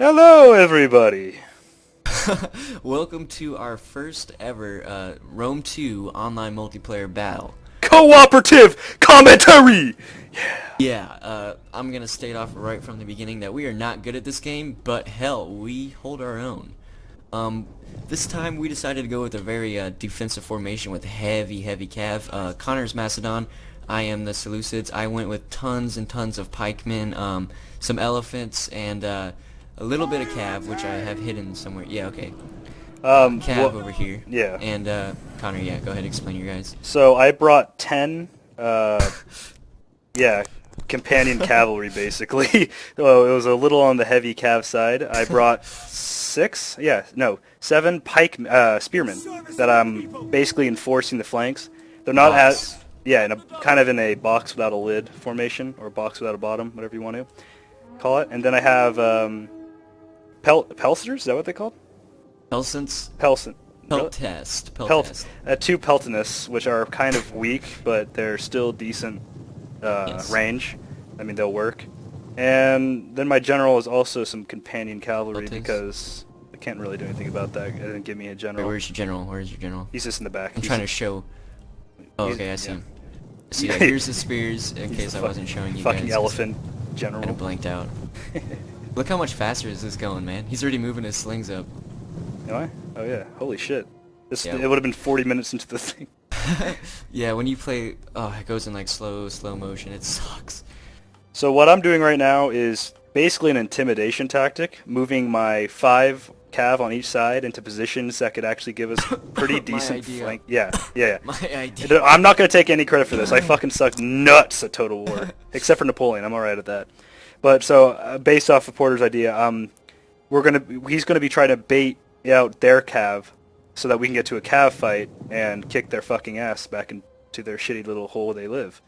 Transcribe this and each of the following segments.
Hello, everybody. Welcome to our first ever Rome 2 online multiplayer battle. Cooperative commentary. Yeah, I'm gonna state off right from the beginning that we are not good at this game, but hell, we hold our own. This time we decided to go with a very defensive formation with heavy cav. Connor's Macedon, I am the Seleucids. I went with tons and tons of pikemen, some elephants, and a little bit of cav, which I have hidden somewhere. Yeah, okay. Cav over here. Yeah. And Connor, yeah, go ahead, explain your guys. So I brought 10, companion cavalry, basically. Well, it was a little on the heavy cav side. I brought 7 pike spearmen that I'm basically enforcing the flanks. They're not kind of in a box without a lid formation, or box without a bottom, whatever you want to call it. And then I have Pelsters, is that what they called? Pelt test. 2 Peltinus, which are kind of weak, but they're still decent range. I mean, they'll work. And then my general is also some companion cavalry because I can't really do anything about that. It didn't give me a general. Wait, where's your general? Where's your general? He's just in the back. I'm trying to show. Oh, okay, I see him. So yeah, here's the spears in case I wasn't showing you guys. Fucking elephant general. Kind of blanked out. Look how much faster is this going, man. He's already moving his slings up. Am I? Oh yeah. Holy shit. It would have been 40 minutes into the thing. Yeah, when you play, it goes in like slow motion. It sucks. So what I'm doing right now is basically an intimidation tactic, moving my 5 cav on each side into positions that could actually give us pretty decent flank. Yeah. My idea. I'm not going to take any credit for this. I fucking sucked nuts at Total War, except for Napoleon. I'm alright at that. But so, based off of Porter's idea, he's gonna be trying to bait out their cav so that we can get to a cav fight and kick their fucking ass back into their shitty little hole they live.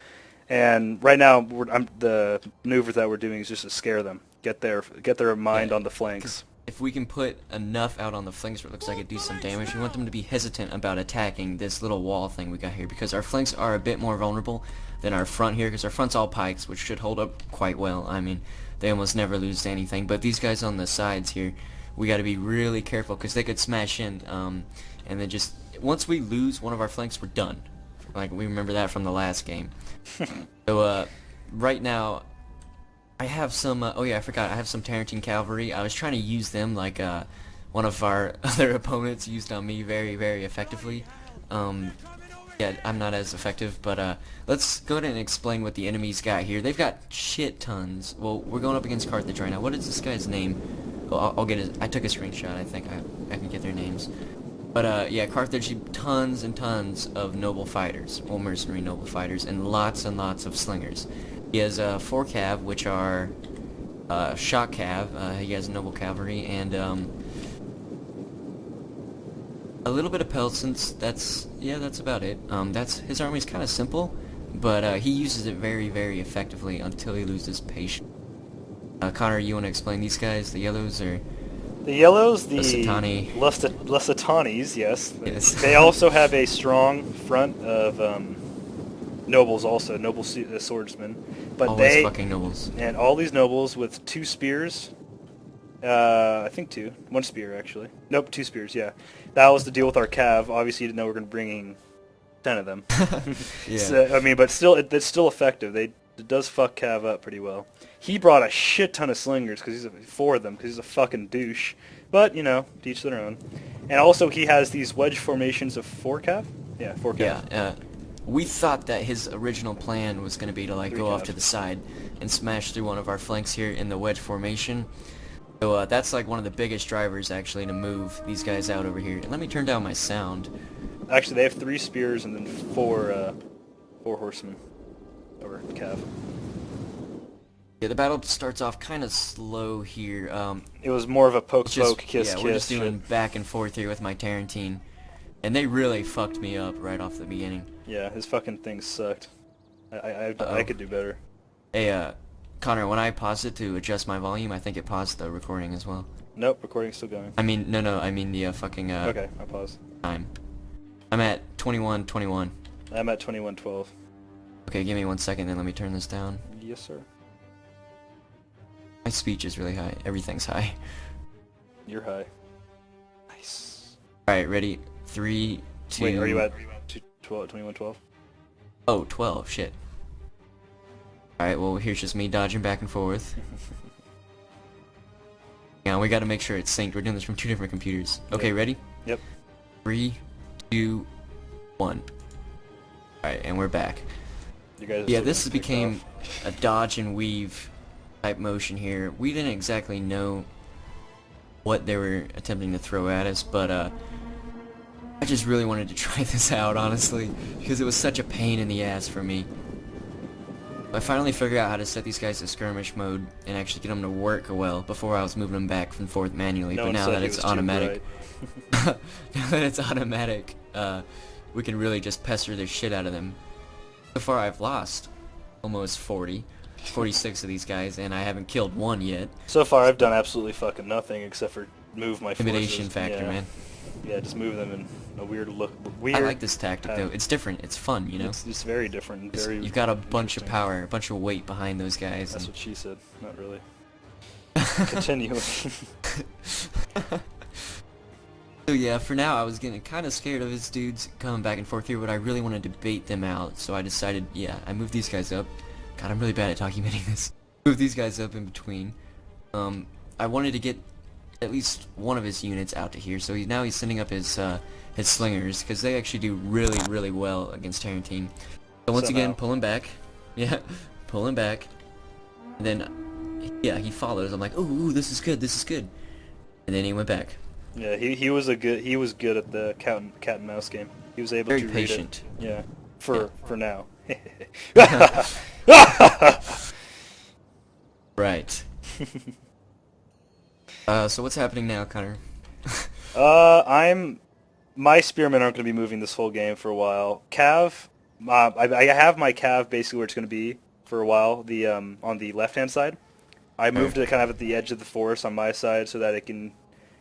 And right now, the maneuvers that we're doing is just to scare them, get their mind on the flanks. If we can put enough out on the flanks where it looks like it do some damage, we want them to be hesitant about attacking this little wall thing we got here, because our flanks are a bit more vulnerable than our front here, because our front's all pikes, which should hold up quite well. I mean, they almost never lose to anything, but these guys on the sides here, we got to be really careful, because they could smash in, and then just, once we lose one of our flanks, we're done. Like, we remember that from the last game. So, right now, I have some, I forgot, I have some Tarentine cavalry. I was trying to use them like one of our other opponents used on me very effectively. Yeah, I'm not as effective, but let's go ahead and explain what the enemy's got here. They've got shit tons. Well, we're going up against Carthage right now. What is this guy's name? Oh, I'll get his, I took a screenshot. I think I can get their names. But yeah, Carthage, tons and tons of noble fighters, well, mercenary noble fighters, and lots of slingers. He has 4 cav, which are shock cav. He has noble cavalry, and a little bit of Peltons. That's about it. His army's kind of simple, but he uses it very effectively until he loses patience. Connor, you want to explain these guys, the yellows, or? The yellows, the Lusitanis, yes. They also have a strong front of nobles, also noble swordsmen. But always fucking nobles. And all these nobles with 2 spears. I think 2. 1 spear actually. Nope, 2 spears. Yeah, that was the deal with our cav. Obviously, you didn't know we were going to bring 10 of them. Yeah. So, I mean, but still, it's still effective. It does fuck cav up pretty well. He brought a shit ton of slingers because he's 4 of them because he's a fucking douche. But you know, to each their own. And also, he has these wedge formations of 4 cav. Yeah, 4 cav. Yeah. We thought that his original plan was going to be to like go off to the side and smash through one of our flanks here in the wedge formation. So that's like one of the biggest drivers actually to move these guys out over here. And let me turn down my sound. Actually, they have 3 spears and then 4 horsemen over cav. Yeah, the battle starts off kind of slow here. It was more of a poke, kiss. Yeah, we're just doing back and forth here with my Tarentine. And they really fucked me up right off the beginning. Yeah, his fucking thing sucked. I could do better. Hey, Connor, when I paused it to adjust my volume, I think it paused the recording as well. Nope, recording's still going. I mean, no, I mean the fucking, Okay, I'll pause. Time. I'm at 21:21. I'm at 21:12. Okay, give me 1 second, then let me turn this down. Yes, sir. My speech is really high. Everything's high. You're high. Nice. Alright, ready? 3, 2... Wait, are you at 2112? Oh, 12, shit. Alright, well, here's just me dodging back and forth. Yeah, we gotta make sure it's synced. We're doing this from 2 different computers. Okay, Yep. ready? Yep. 3, 2, 1. Alright, and we're back. You guys Yeah, this became a dodge and weave type motion here. We didn't exactly know what they were attempting to throw at us, but I just really wanted to try this out, honestly, because it was such a pain in the ass for me. I finally figured out how to set these guys to skirmish mode and actually get them to work well. Before I was moving them back and forth manually, but now that it's automatic, now that it's automatic, we can really just pester the shit out of them. So far I've lost almost 46 of these guys, and I haven't killed one yet. So far I've done absolutely fucking nothing except for move my Intimidation forces. factor, Yeah. man. Yeah, just move them in a weird look. I like this tactic though. It's different. It's fun, you know. It's very different. And very. You've got a bunch of interesting. power, a bunch of weight behind those guys. That's and what she said. Not really. Continue. So yeah, for now I was getting kind of scared of his dudes coming back and forth here, but I really wanted to bait them out. So I decided, yeah, I moved these guys up. God, I'm really bad at documenting this. Move these guys up in between. I wanted to get at least one of his units out to here, so now he's sending up his slingers, because they actually do really, really well against Tarantine. So once again, pull him back. Yeah, pull him back. And then, yeah, he follows. I'm like, ooh, this is good, this is good. And then he went back. Yeah, he was good at the cat and mouse game. He was able Very to patient. read it. Yeah, for now. Right. So what's happening now, Connor? My spearmen aren't going to be moving this whole game for a while. Cav, I have my Cav basically where it's going to be for a while. The on the left hand side, I moved it kind of at the edge of the forest on my side so that it can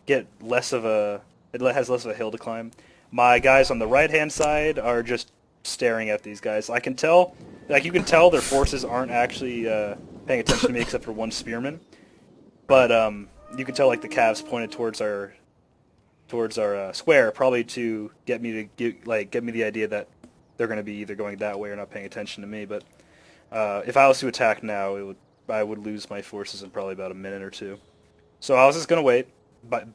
get it has less of a hill to climb. My guys on the right hand side are just staring at these guys. I can tell, like you can tell, their forces aren't actually paying attention to me except for one spearman. But you can tell like the Cavs pointed towards our square, probably to get me the idea that they're going to be either going that way or not paying attention to me. But if I was to attack now, I would lose my forces in probably about a minute or two. So I was just going to wait,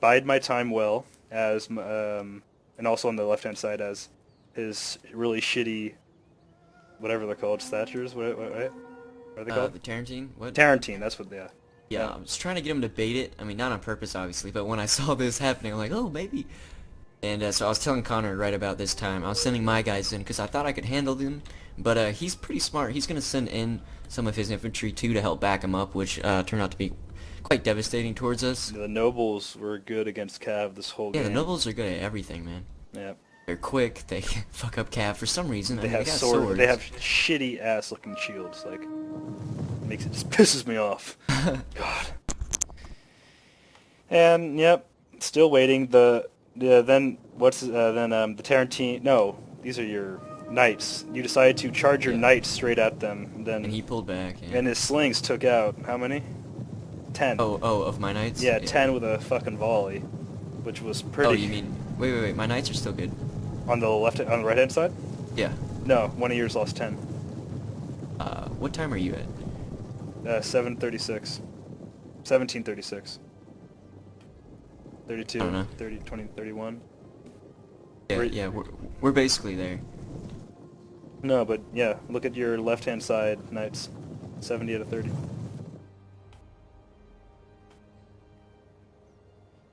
bide my time well, as and also on the left hand side as his really shitty, whatever they're called, statures. What are they called? The Tarantine? What? Tarantine. That's what they are. Yeah, I was trying to get him to bait it. I mean, not on purpose, obviously, but when I saw this happening, I'm like, oh, maybe. And so I was telling Connor right about this time, I was sending my guys in because I thought I could handle them, but he's pretty smart. He's going to send in some of his infantry, too, to help back him up, which turned out to be quite devastating towards us. The nobles were good against Cav this whole game. Yeah, the nobles are good at everything, man. Yeah. They're quick, they fuck up Cav for some reason. They got have swords. They have shitty ass looking shields. Like, just pisses me off. God. And yep, still waiting. The Tarantine. No, these are your knights. You decided to charge your knights straight at them. Then and he pulled back. Yeah. And his slings took out how many? 10. Oh, of my knights? Yeah, 10 with a fucking volley, which was pretty. Oh, you mean? Wait. My knights are still good. On the right hand side? Yeah. No, one of yours lost 10. What time are you at? 7:36. 17:36. 32. I don't know. 30, 20, 31. Yeah, we're basically there. No, but yeah, look at your left-hand side knights. 70 out of 30.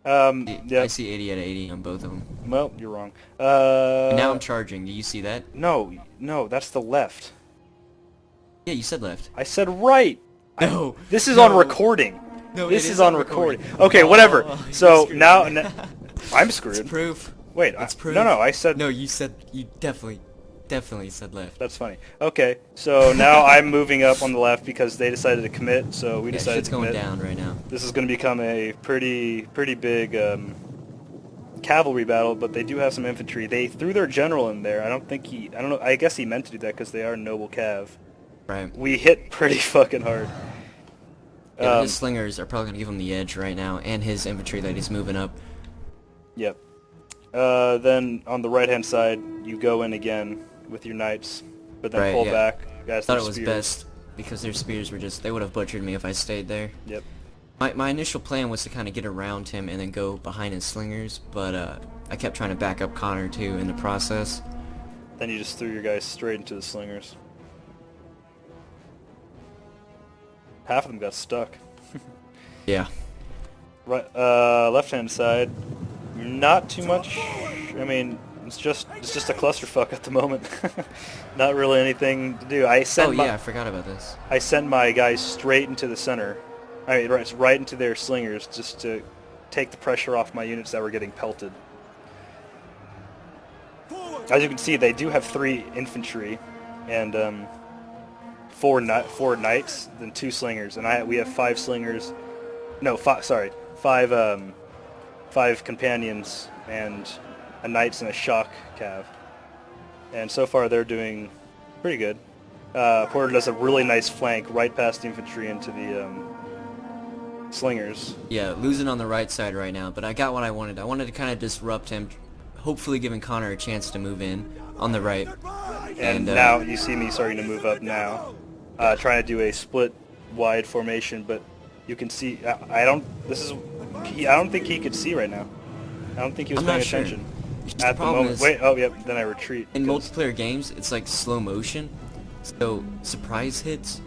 Yeah. I see 80 out of 80 on both of them. Well, you're wrong. Now I'm charging. Do you see that? No, that's the left. Yeah, you said left. I said right. No. This is on recording. No, this it is on recording. Okay, Oh, whatever. So you're now, screwed. I'm screwed. It's proof. Wait, it's proof. No, I said. No, you definitely said left. That's funny. Okay, so now I'm moving up on the left because they decided to commit, so we decided shit's to commit. going down right now. This is going to become a pretty big cavalry battle, but they do have some infantry. They threw their general in there. I don't know. I guess he meant to do that because they are noble cav. Right. We hit pretty fucking hard. Yeah, but his slingers are probably gonna give him the edge right now, and his infantry that he's moving up. Yep. Then on the right-hand side, you go in again with your knights, but then pull back. Guys, thought it was best because their spears were just, they would have butchered me if I stayed there. Yep. My initial plan was to kind of get around him and then go behind his slingers, but I kept trying to back up Connor too in the process. Then you just threw your guys straight into the slingers. Half of them got stuck. Yeah. Right, left-hand side, not too much. I mean, it's just a clusterfuck at the moment. Not really anything to do. I forgot about this. I sent my guys straight into the center. I mean, right into their slingers, just to take the pressure off my units that were getting pelted. As you can see, they do have 3 infantry and 4 knights, then 2 slingers, and we have 5 slingers. No, 5 companions and a knights and a shock cav. And so far they're doing pretty good. Porter does a really nice flank right past the infantry into the slingers. Yeah, losing on the right side right now, but I got what I wanted. I wanted to kind of disrupt him, hopefully giving Connor a chance to move in on the right. And now you see me starting to move up now, trying to do a split wide formation, but you can see I don't think he could see right now. I don't think he was paying attention at the moment. Wait, oh yep, then I retreat. In multiplayer games, it's like slow motion, so surprise hits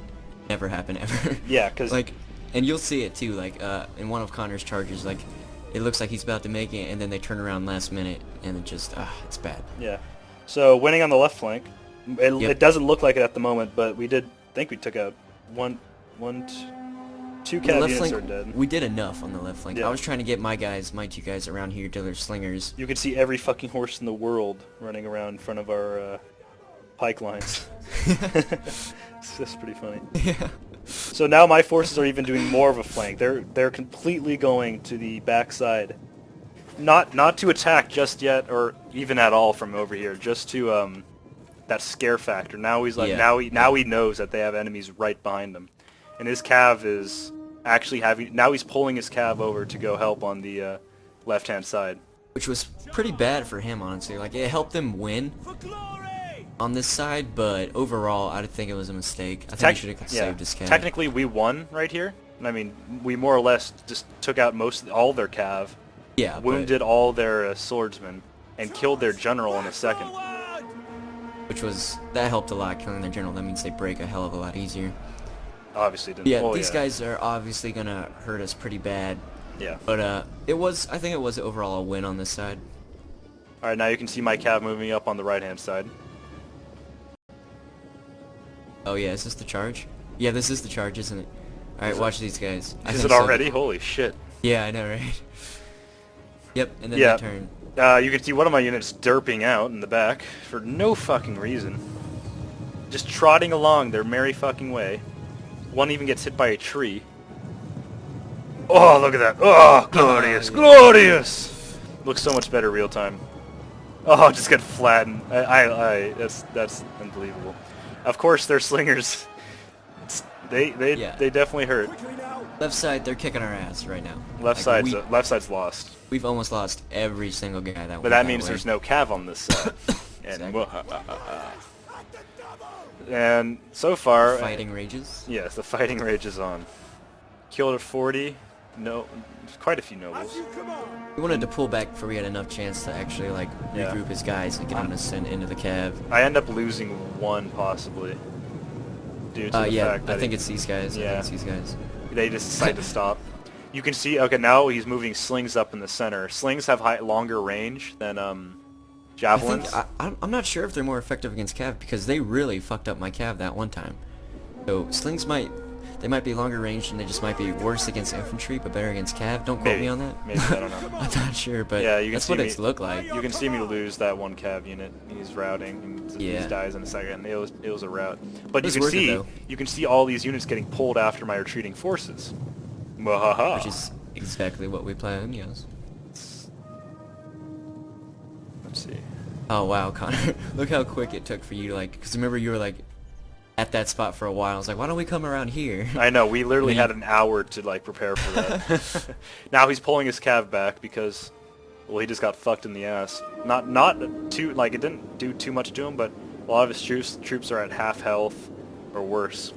never happen ever. Yeah, because like, and you'll see it too. Like in one of Connor's charges, like it looks like he's about to make it, and then they turn around last minute, and it just it's bad. Yeah. So winning on the left flank. It doesn't look like it at the moment, but we did think we took out two cav units are dead. We did enough on the left flank. Yeah. I was trying to get my 2 guys around here to their slingers. You could see every fucking horse in the world running around in front of our pike lines. It's just pretty funny. Yeah. So now my forces are even doing more of a flank. They're completely going to the backside. Not to attack just yet, or even at all from over here, just to that scare factor. Now he's like, now he knows that they have enemies right behind him, and his cav is actually now he's pulling his cav over to go help on the left-hand side, which was pretty bad for him, honestly. Like, it helped him win on this side, but overall, I think it was a mistake. I think he should have saved his cav. Technically, we won right here. I mean, we more or less just took out all their cav, wounded all their swordsmen, and killed their general in a second. That helped a lot, killing their general. That means they break a hell of a lot easier. Obviously didn't. Yeah, these guys are obviously gonna hurt us pretty bad. Yeah. But I think it was overall a win on this side. All right, now you can see my cav moving up on the right-hand side. Oh yeah, is this the charge? Yeah, this is the charge, isn't it? All right, watch these guys. Is it already? Holy shit. Yeah, I know, right? Yep, and then they turn. You can see one of my units derping out in the back for no fucking reason. Just trotting along their merry fucking way. One even gets hit by a tree. Oh, look at that. Oh, glorious, glorious! Looks so much better real time. Oh, just got flattened. That's unbelievable. Of course, their slingers, they definitely hurt. Left side, they're kicking our ass right now. Left side's lost. We've almost lost every single guy that. But that means there's no cav on this side. And so far, fighting rages. Yes, the fighting rages on. Killed a 40. No, quite a few nobles. We wanted to pull back before we had enough chance to actually regroup his guys and get him to send into the cav. I end up losing one possibly due to the fact that I think it's these guys. Yeah, I think it's these guys. They just decide to stop. You can see. Okay, now he's moving slings up in the center. Slings have longer range than javelins. I'm not sure if they're more effective against cav because they really fucked up my cav that one time. So slings might be longer range and they just might be worse against infantry but better against cav. Don't quote me on that. Maybe, I don't know. I'm not sure, but yeah, you can that's what it's looked like. You can see me lose that one cav unit. He's routing and he dies in a second. It was a rout. But you can see all these units getting pulled after my retreating forces. Which is exactly what we planned, yes. Let's see. Oh wow, Connor. Look how quick it took for you to because remember you were at that spot for a while. I was like, why don't we come around here? I know, we literally And had an hour to like prepare for that. Now he's pulling his cav back because, well, he just got fucked in the ass. Not too, like, it didn't do too much to him, but a lot of his troops are at half health or worse.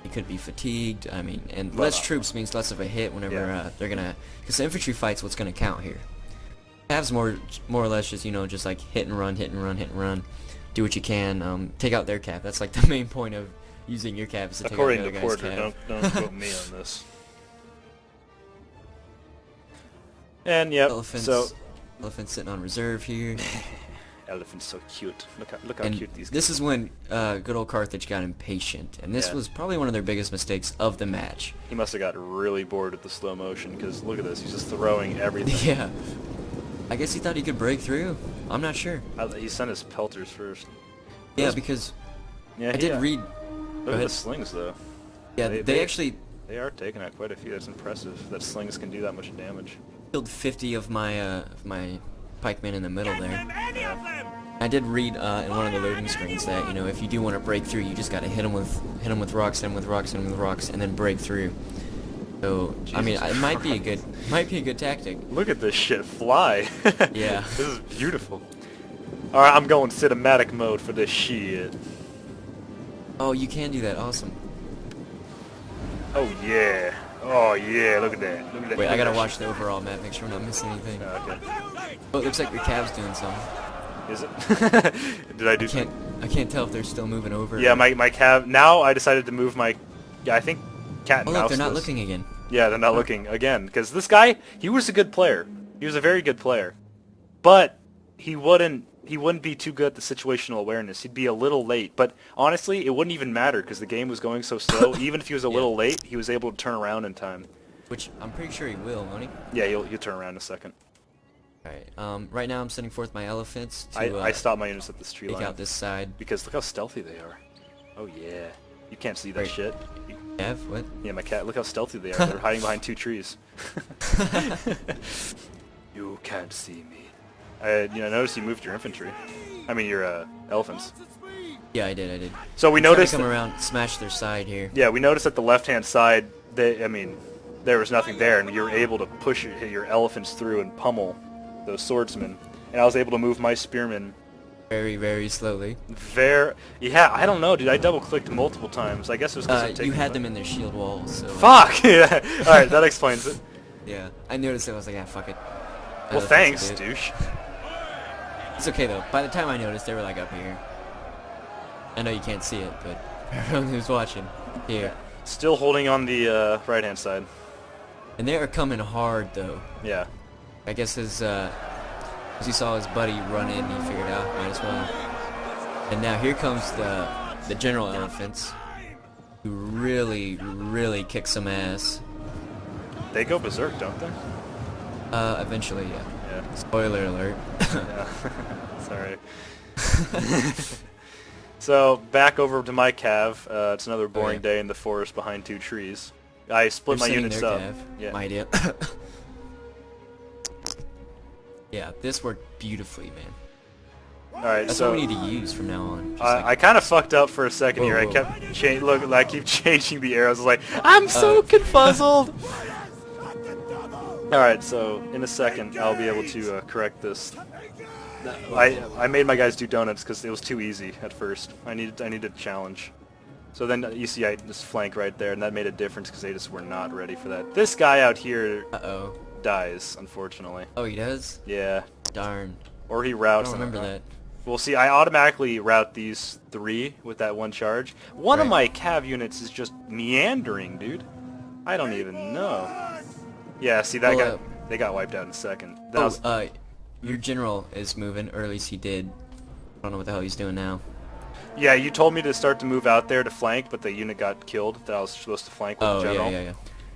He could be fatigued. I mean, and less troops means less of a hit whenever they're gonna, because the infantry fight's what's gonna count here. Cavs more or less just, you know, just like hit and run, hit and run, hit and run. Do what you can. Take out their cav. That's like the main point of using your cav is to take out the According other to guy's Porter, cav. don't quote me on this. And yep, Elephant's sitting on reserve here. Elephant's so cute. Look how And cute these guys this is when good old Carthage got impatient, and this was probably one of their biggest mistakes of the match. He must have got really bored with the slow motion, because look at this, he's just throwing everything. Yeah. I guess he thought he could break through. I'm not sure. He sent his pelters first. Yeah, because Yeah, I did read... Look at the slings, though. Yeah, they actually... They are taking out quite a few. That's impressive that slings can do that much damage. Killed 50 of my pikemen in the middle there. I did read in one of the loading screens that, you know, if you do want to break through, you just got to hit them with rocks, hit them with rocks, hit them with rocks, and then break through. So I mean, it might be a good tactic. Look at this shit fly. Yeah. This is beautiful. All right, I'm going cinematic mode for this shit. Oh, you can do that. Awesome. Oh yeah. Oh yeah. Look at that. Look at that. Wait, I gotta watch the overall map, make sure we're not missing anything. Okay. Oh, it looks like your cav's doing something. Is it? Did I do? I can't tell if they're still moving over. Yeah, my cav. Now I decided to move my. Yeah, I think cat and Oh mouse. look, they're not this. looking again. Yeah, they're not looking again because this guy, he was a good player. He was a very good player, but he wouldn't be too good at the situational awareness. He'd be a little late, but honestly, it wouldn't even matter because the game was going so slow. Even if he was a little late, he was able to turn around in time. Which I'm pretty sure he will, won't he? Yeah, he'll turn around in a second. Alright, right now I'm sending forth my elephants to I stopped my units at this tree take line out this side. because look how stealthy they are. Oh yeah, you can't see that Right. shit. Cav, what? Yeah, my cat. Look how stealthy they are. They're hiding behind 2 trees. You can't see me. I noticed you moved your infantry. I mean your elephants. Yeah, I did. So we Try to noticed. come around, smash their side here. Yeah, we noticed at the left-hand side. There was nothing there, and you were able to push your elephants through and pummel those swordsmen. And I was able to move my spearmen. Very, very slowly. Yeah, I don't know, dude. I double-clicked multiple times. I guess it was because You had them in their shield wall, so... Fuck! Yeah. All right, that explains it. Yeah, I noticed it. I was like, fuck it. Well, thanks, douche. It's okay, though. By the time I noticed, they were, like, up here. I know you can't see it, but everyone who's watching, here. Still holding on the right-hand side. And they are coming hard, though. Yeah. I guess as he saw his buddy run in, he figured out, might as well. And now here comes the general elephants, who really, really kick some ass. They go berserk, don't they? Eventually, yeah. Yeah. Spoiler alert. Yeah. Sorry. So back over to my cav. It's another boring day in the forest behind 2 trees. I split my units up. Yeah. My idea. Yeah, this worked beautifully, man. Alright, That's so what we need to use from now on. Just I kind of fucked up for a second here. Whoa. I kept I keep changing the arrows. I was like, I'm so confuzzled. Alright, so in a second I'll be able to correct this. I made my guys do donuts because it was too easy at first. I needed a challenge. So then you see I just flank right there, and that made a difference because they just were not ready for that. This guy out here dies, unfortunately. Oh, he does? Yeah. Darn. Or he routes. I don't remember that. Well, see, I automatically route these 3 with that 1 charge. One of my cav units is just meandering, dude. I don't even know. Yeah, see, that they got wiped out in a second. Your general is moving, or at least he did. I don't know what the hell he's doing now. Yeah, you told me to start to move out there to flank, but the unit got killed that I was supposed to flank with the general. Yeah.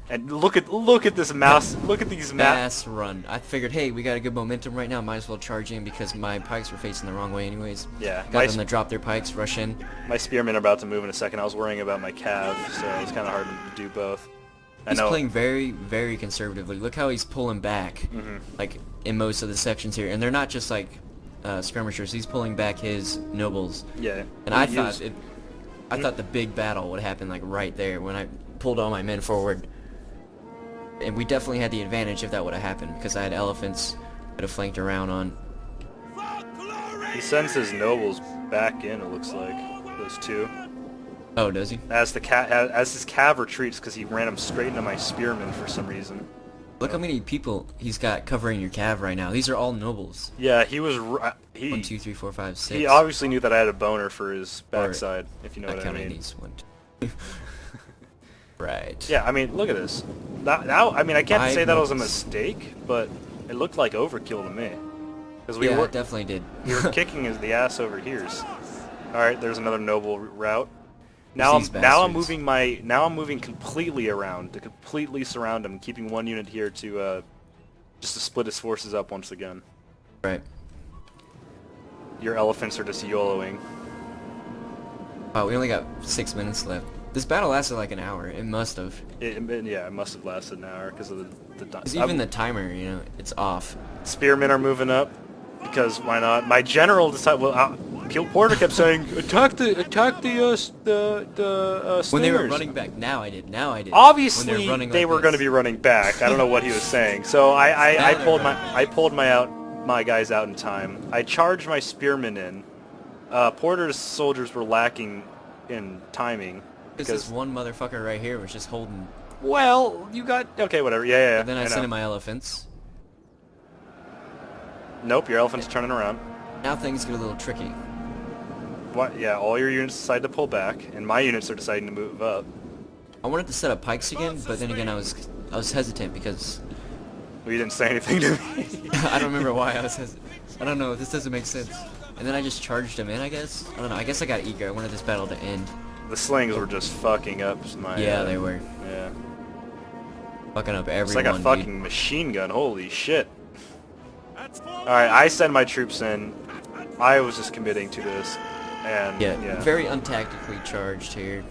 And look at this mouse. Look at these mass run. I figured, hey, we got a good momentum right now. Might as well charge in because my pikes were facing the wrong way anyways. Yeah. Got them to drop their pikes, rush in. My spearmen are about to move in a second. I was worrying about my cav, so it was kind of hard to do both. He's playing very, very conservatively. Look how he's pulling back, like in most of the sections here, and they're not just like skirmishers. He's pulling back his nobles. Yeah. And I thought I thought the big battle would happen like right there when I pulled all my men forward. And we definitely had the advantage if that would have happened, because I had elephants that have flanked around on. He sends his nobles back in, it looks like. Those two. Oh, does he? As his cav retreats, because he ran him straight into my spearmen for some reason. Look how many people he's got covering your cav right now. These are all nobles. Yeah, he was... 1, 2, 3, 4, 5, 6. He obviously knew that I had a boner for his backside, if you know what I mean. These 1, 2. Right. Yeah, I mean, look at this. Now, I mean, I can't say that was a nobles. mistake, but it looked like overkill to me. Because Yeah, it definitely did. we were kicking the ass over here. All right, there's another noble route. Now I'm moving completely around to completely surround him, keeping one unit here to just to split his forces up once again. Right. Your elephants are just YOLOing. Wow, we only got 6 minutes left. This battle lasted like an hour. It must have. Yeah, it must have lasted an hour because of the Because even the timer, you know, it's off. Spearmen are moving up because why not? My general decided. Well, Porter kept saying, "Attack the slingers." When they were running back, now I did. Obviously, when running they like were this. going to be running back. I don't know what he was saying. So I pulled my guys out in time. I charged my spearmen in. Porter's soldiers were lacking in timing. Because this one motherfucker right here was just holding. Well, you got... Okay, whatever. Yeah. And then I sent in my elephants. Nope, your elephant's turning around. Now things get a little tricky. What? Yeah, all your units decide to pull back, and my units are deciding to move up. I wanted to set up pikes again, but then again I was hesitant because... Well, you didn't say anything to me. I don't remember why I was hesitant. I don't know, this doesn't make sense. And then I just charged him in, I guess? I don't know, I guess I got eager. I wanted this battle to end. The slings were just fucking up my... Yeah, they were. Yeah. Fucking up It's everyone, like a fucking machine gun, holy shit. Alright, I send my troops in. I was just committing to this, and... Yeah, very untactically charged here.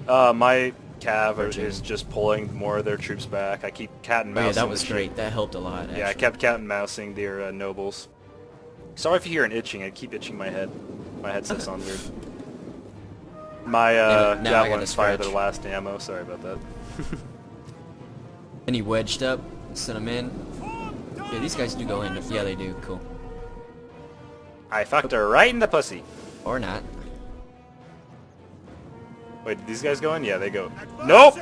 My cav is just pulling more of their troops back. I keep cat and mousing. Yeah, that was great. That helped a lot, actually. Yeah, I kept cat and mousing their nobles. Sorry if you hear an itching. I keep itching my head. My headset's on weird. My javelins fired their last ammo. Sorry about that. And he wedged up, sent him in. Yeah, these guys do go in. Yeah, they do. Cool. I fucked her right in the pussy. Or not. Wait, did these guys go in? Yeah, they go. Nope!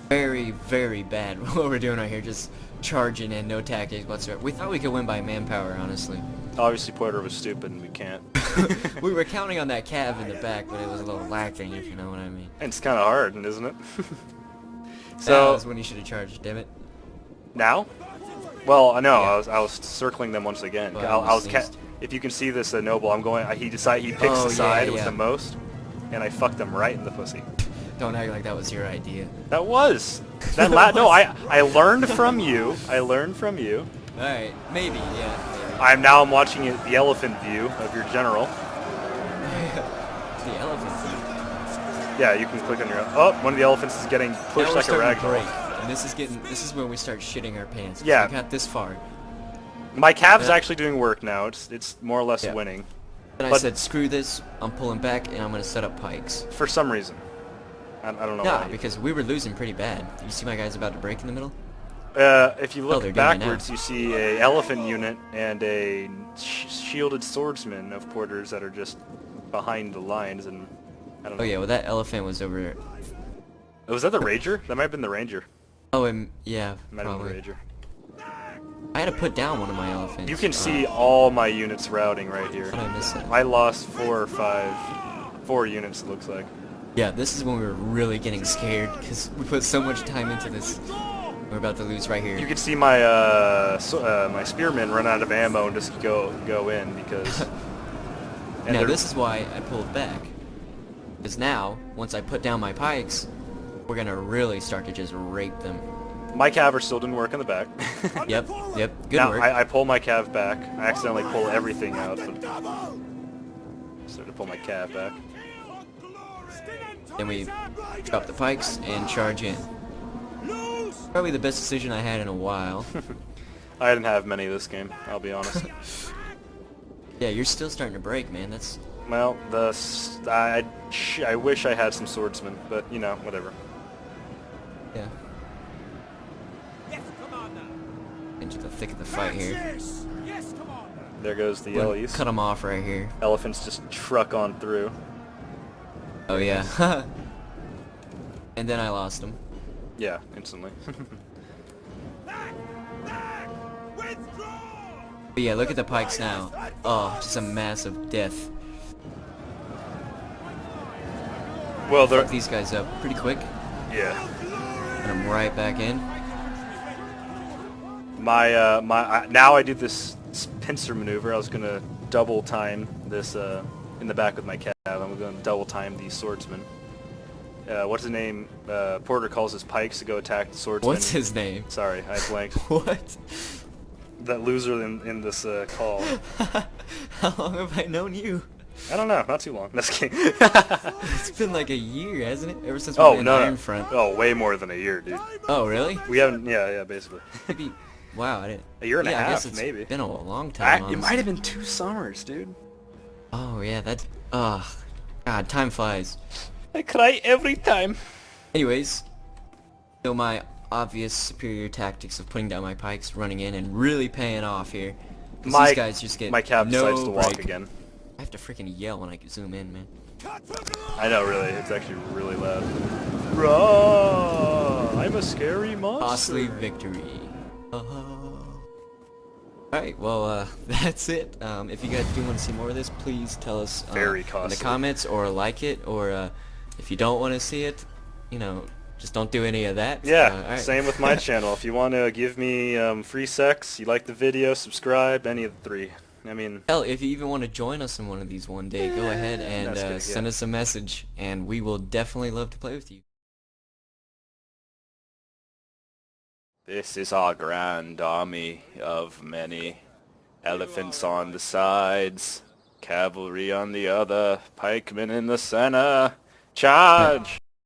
Very, very bad what we're doing right here. Just charging in, no tactics whatsoever. We thought we could win by manpower, honestly. Obviously, Porter was stupid and we can't. We were counting on that cav in the back, but it was a little lacking, if you know what I mean. And it's kind of hard, isn't it? So that was when you should have charged, damn it. Now? Well, no, Yeah. I was circling them once again. Well, I was if you can see this noble, I'm going. He picks the side with the most, and I fucked him right in the pussy. Don't act like that was your idea. That was no. I learned from you. I learned from you. All right, maybe, yeah. I'm watching the elephant view of your general. The elephant. Yeah, you can click on your. Oh, one of the elephants is getting pushed like a ragdoll. And this is when we start shitting our pants. Yeah. We got this far. My cav's actually doing work now. It's more or less winning. And I said, screw this. I'm pulling back, and I'm gonna set up pikes. For some reason. I don't know why. Because we were losing pretty bad. You see my guys about to break in the middle? If you look backwards, you see a elephant unit and a shielded swordsman of Porters that are just behind the lines, and I don't know. Oh yeah, well that elephant was over there. Was that the Ranger? That might have been the Ranger. Oh, yeah, Might have been the Ranger. I had to put down one of my elephants. You can see all my units routing right here. How did I miss that? I lost 4 units, it looks like. Yeah, this is when we were really getting scared, because we put so much time into this. We're about to lose right here. You can see my my spearmen run out of ammo and just go in because. And now this is why I pulled back, because now once I put down my pikes, we're gonna really start to just rape them. My cav still didn't work in the back. Yep. Good now, work. I pull my cav back. I accidentally pull everything out. Started to pull my cav back. Then we drop the pikes and charge in. Probably the best decision I had in a while. I didn't have many this game, I'll be honest. Yeah, you're still starting to break, man. That's Well, I wish I had some swordsmen, but you know, whatever. Yeah. Yes, Commander. Into the thick of the fight here. Yes, Commander. There goes the We'll Ellie's. cut them off right here. Elephants just truck on through. Oh yeah. And then I lost him. Yeah, instantly. Back! Back! Withdraw! But yeah, look at the pikes now. Oh, just a massive death. Well, Fuck these guys up pretty quick. yeah. And I'm right back in. Now I do this pincer maneuver. I was gonna double time this in the back with my cab. I'm gonna double time the swordsman. What's his name? Porter calls his pikes to go attack the swordsman. What's his name? Sorry, I blanked. What? That loser in this call. How long have I known you? I don't know, not too long. That's kidding. It's been like a year, hasn't it? Ever since we Oh played no, Iron no. Front. Oh, way more than a year, dude. Oh really? We haven't. Yeah, basically. Maybe. Wow, I didn't. A year and a I half, guess it's maybe. been a long time. It might have been 2 summers, dude. Oh yeah, that's. Ugh. God, time flies. I cry every time. Anyways, so my obvious superior tactics of putting down my pikes, running in, and really paying off here. 'Cause these guys just get my cab no decides to walk break. again. I have to freaking yell when I zoom in, man. I know, really. It's actually really loud. Rah! I'm a scary monster. Costly victory. Alright, well, that's it. If you guys do want to see more of this, please tell us Very in the costly. comments, or like it, or if you don't want to see it, you know, just don't do any of that. Yeah, alright. same with my channel. If you want to give me free sex, you like the video, subscribe, any of the 3. I mean... Hell, if you even want to join us in one of these one day, go ahead and That's good, send yeah. us a message, and we will definitely love to play with you. This is our grand army of many. Elephants on the sides, cavalry on the other, pikemen in the center. Charge!